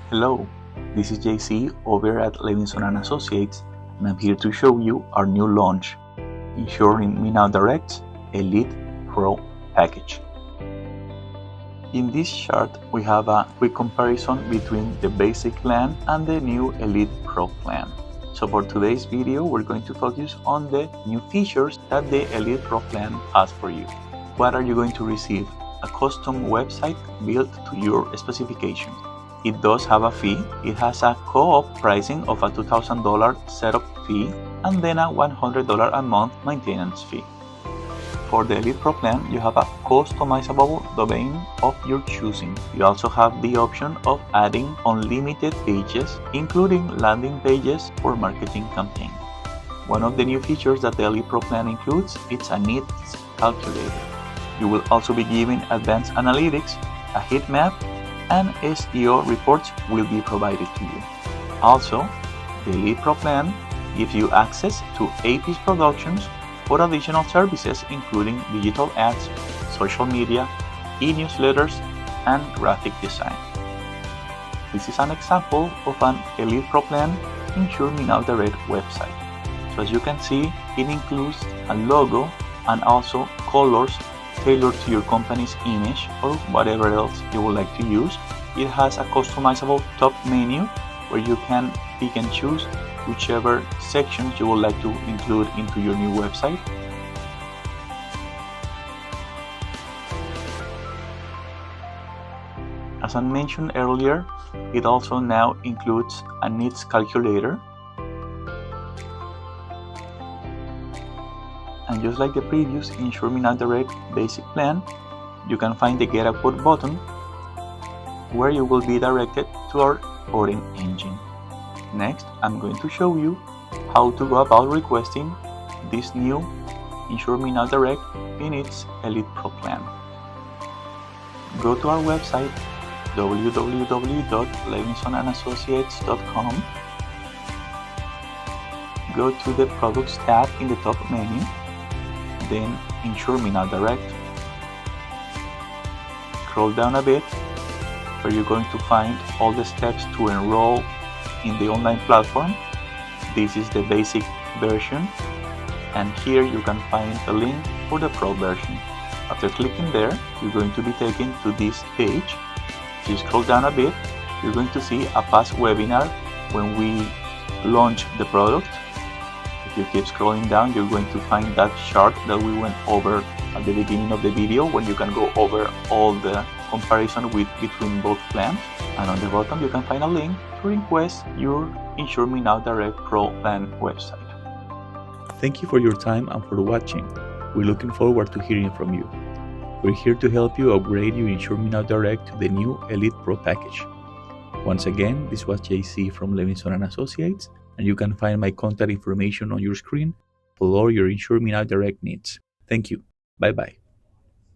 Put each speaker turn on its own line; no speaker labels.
Hello, this is JC over at Levinson & Associates, and I'm here to show you our new launch, Insuring Me Now Direct's Elite Pro package. In this chart, we have a quick comparison between the basic plan and the new Elite Pro plan. So for today's video, we're going to focus on the new features that the Elite Pro plan has for you. What are you going to receive? A custom website built to your specifications. It does have a fee. It has a co-op pricing of a $2,000 setup fee and then a $100 a month maintenance fee. For the Elite Pro plan, you have a customizable domain of your choosing. You also have the option of adding unlimited pages, including landing pages for marketing campaigns. One of the new features that the Elite Pro plan includes is a needs calculator. You will also be given advanced analytics, a heat map, and SEO reports will be provided to you. Also, the Elite Pro plan gives you access to AP's productions for additional services including digital ads, social media, e-newsletters, and graphic design. This is an example of an Elite Pro plan Insure Me Now Direct website. So as you can see, it includes a logo and also colors tailored to your company's image or whatever else you would like to use. It has a customizable top menu where you can pick and choose whichever sections you would like to include into your new website. As I mentioned earlier, it also now includes a needs calculator. And just like the previous Insure Me Now Direct basic plan, you can find the Get a Quote button where you will be directed to our quoting engine. Next, I'm going to show you how to go about requesting this new Insure Me Now Direct in its Elite Pro plan. Go to our website www.levinsonandassociates.com. Go to the Products tab in the top menu, then Insure Me Now Direct. Scroll down a bit where you're going to find all the steps to enroll in the online platform. This is the basic version, and here you can find a link for the Pro version. After clicking there, you're going to be taken to this page. If you scroll down a bit, you're going to see a past webinar when we launched the product. If you keep scrolling down, you're going to find that chart that we went over at the beginning of the video, where you can go over all the comparison between both plans. And on the bottom, you can find a link to request your Insure Me Now Direct Pro plan website. Thank you for your time and for watching. We're looking forward to hearing from you. We're here to help you upgrade your Insure Me Now Direct to the new Elite Pro package. Once again, this was JC from Levinson & Associates, and you can find my contact information on your screen for all your Insure Me Now Direct needs. Thank you. Bye-bye.